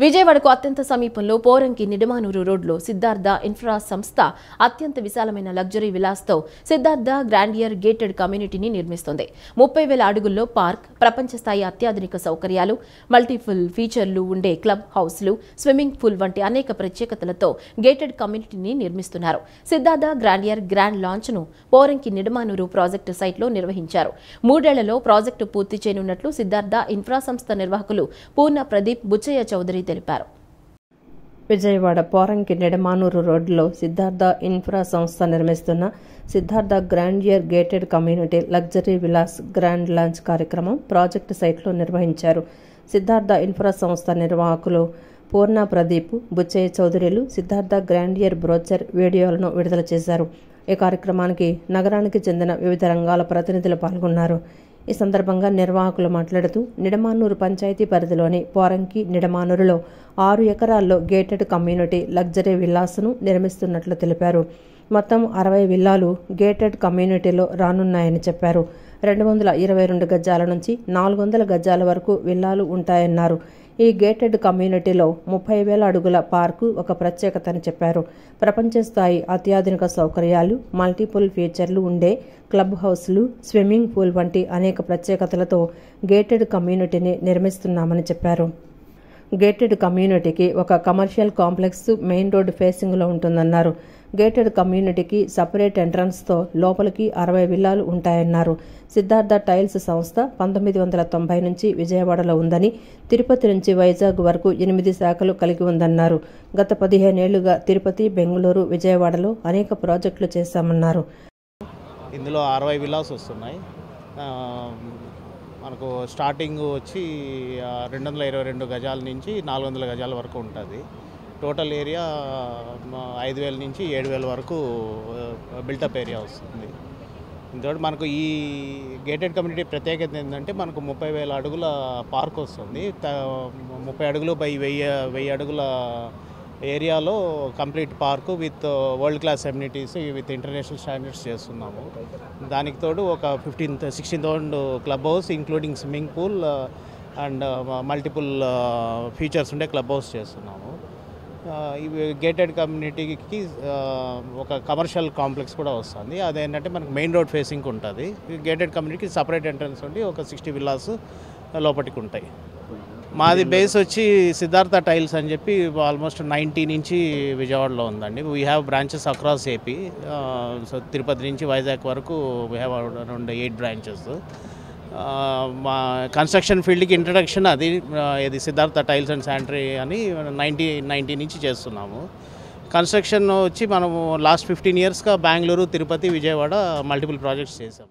విజయవాడకు అత్యంత సమీపంలో పోరంకి నిడమానూరు రోడ్లో సిద్ధార్థ ఇన్ఫ్రా సంస్థ అత్యంత విశాలమైన లగ్జరీ విలాస్తో సిద్ధార్థ గ్రాండియర్ గేటెడ్ కమ్యూనిటీని నిర్మిస్తుంది. 30,000 అడుగుల్లో పార్క్, ప్రపంచ స్థాయి అత్యాధునిక సౌకర్యాలు, మల్టీపుల్ ఫీచర్లు ఉండే క్లబ్ హౌస్లు, స్విమ్మింగ్ పూల్ వంటి అనేక ప్రత్యేకతలతో గేటెడ్ కమ్యూనిటీని నిర్మిస్తున్నారు. సిద్ధార్థ గ్రాండియర్ గ్రాండ్ లాంచ్ను పోరంకి నిడమానూరు ప్రాజెక్టు సైట్లో నిర్వహించారు. 3 ఏళ్లలో ప్రాజెక్టు పూర్తి చేయనున్నట్లు సిద్ధార్థ ఇన్ఫ్రా సంస్థ నిర్వాహకులు పూర్ణ ప్రదీప్ బుచ్చయ్య చౌదరి తెలిపారు. విజయవాడ పోరంకి నిడమానూరు రోడ్లో సిద్ధార్థ ఇన్ఫ్రా సంస్థ నిర్మిస్తున్న Siddhartha grandeur gated community luxury Vilas grand launch కార్యక్రమం ప్రాజెక్టు సైట్లో నిర్వహించారు. సిద్ధార్థ ఇన్ఫ్రా సంస్థ నిర్వాహకులు పూర్ణ ప్రదీప్ బుచ్చయ్య చౌదరిలు సిద్ధార్థ గ్రాండియర్ బ్రోచర్ వీడియోలను విడుదల చేశారు. ఈ కార్యక్రమానికి నగరానికి చెందిన వివిధ రంగాల ప్రతినిధులు పాల్గొన్నారు. ఈ సందర్భంగా నిర్వాహకులు మాట్లాడుతూ నిడమానూరు పంచాయతీ పరిధిలోని పోరంకి నిడమానూరులో 6 ఎకరాల్లో గేటెడ్ కమ్యూనిటీ లగ్జరీ విల్లాస్ను నిర్మిస్తున్నట్లు తెలిపారు. మొత్తం 60 విల్లాలు గేటెడ్ కమ్యూనిటీలో రానున్నాయని చెప్పారు. 222 గజాల నుంచి 400 గజాల వరకు విల్లాలు ఉంటాయన్నారు. ఈ గేటెడ్ కమ్యూనిటీలో 30,000 అడుగుల పార్కు ఒక ప్రత్యేకత అని చెప్పారు. ప్రపంచ స్థాయి అత్యాధునిక సౌకర్యాలు, మల్టిపుల్ ఫీచర్లు ఉండే క్లబ్ హౌస్లు, స్విమ్మింగ్ పూల్ వంటి అనేక ప్రత్యేకతలతో గేటెడ్ కమ్యూనిటీని నిర్మిస్తున్నామని చెప్పారు. గేటెడ్ కమ్యూనిటీకి ఒక కమర్షియల్ కాంప్లెక్స్ మెయిన్ రోడ్ ఫేసింగ్లో ఉంటుందన్నారు. గేటెడ్ కమ్యూనిటీకి సపరేట్ ఎంట్రన్స్తో లోపలికి 60 విల్లాలు ఉంటాయన్నారు. సిద్ధార్థ టైల్స్ సంస్థ 1990 నుంచి విజయవాడలో ఉందని, తిరుపతి నుంచి వైజాగ్ వరకు 8 శాఖలు కలిగి ఉందన్నారు. గత 15 ఏళ్లుగా తిరుపతి, బెంగళూరు, విజయవాడలో అనేక ప్రాజెక్టులు చేశామన్నారు. ఇందులో 60 విల్లాస్ వస్తున్నాయి. మనకు స్టార్టింగ్ వచ్చి 222 గజాల నుంచి 400 గజాల వరకు ఉంటుంది. టోటల్ ఏరియా 5,000 నుంచి 7,000 వరకు బిల్టప్ ఏరియా వస్తుంది. ఇంతటి మనకు ఈ గేటెడ్ కమ్యూనిటీ ప్రత్యేకత ఏంటంటే మనకు 30,000 అడుగుల పార్క్ వస్తుంది. 30 అడుగులు బై 1000 అడుగుల ఏరియాలో complete park with world class amenities with international standards చేస్తున్నాము. దానికి తోడు ఒక 16,000 club house including swimming pool and multiple features ఉండే క్లబ్ హౌస్ చేస్తున్నాము. ఇవి గేటెడ్ కమ్యూనిటీకి ఒక కమర్షియల్ కాంప్లెక్స్ కూడా వస్తుంది. అదేంటంటే మనకు మెయిన్ రోడ్ ఫేసింగ్ ఉంటుంది. గేటెడ్ కమ్యూనిటీకి సపరేట్ ఎంట్రన్స్ ఉండి ఒక 60 విల్లాస్ లోపలికి ఉంటాయి. మాది బేస్ వచ్చి సిద్ధార్థ టైల్స్ అని చెప్పి ఆల్మోస్ట్ 90 నుంచి విజయవాడలో ఉందండి. We have branches across AP. So Tirupati నుంచి వైజాగ్ వరకు వీ హ్యావ్ అరౌండ్ 8 బ్రాంచెస్. మా కన్స్ట్రక్షన్ ఫీల్డ్కి ఇంట్రడక్షన్ అది ఇది సిద్ధార్థ టైల్స్ అండ్ శానిటరీ అని 90 నుంచి చేస్తున్నాము. కన్స్ట్రక్షన్ వచ్చి మనము లాస్ట్ 15 ఇయర్స్గా బెంగళూరు, తిరుపతి, విజయవాడ మల్టిపుల్ ప్రాజెక్ట్స్ చేసాం.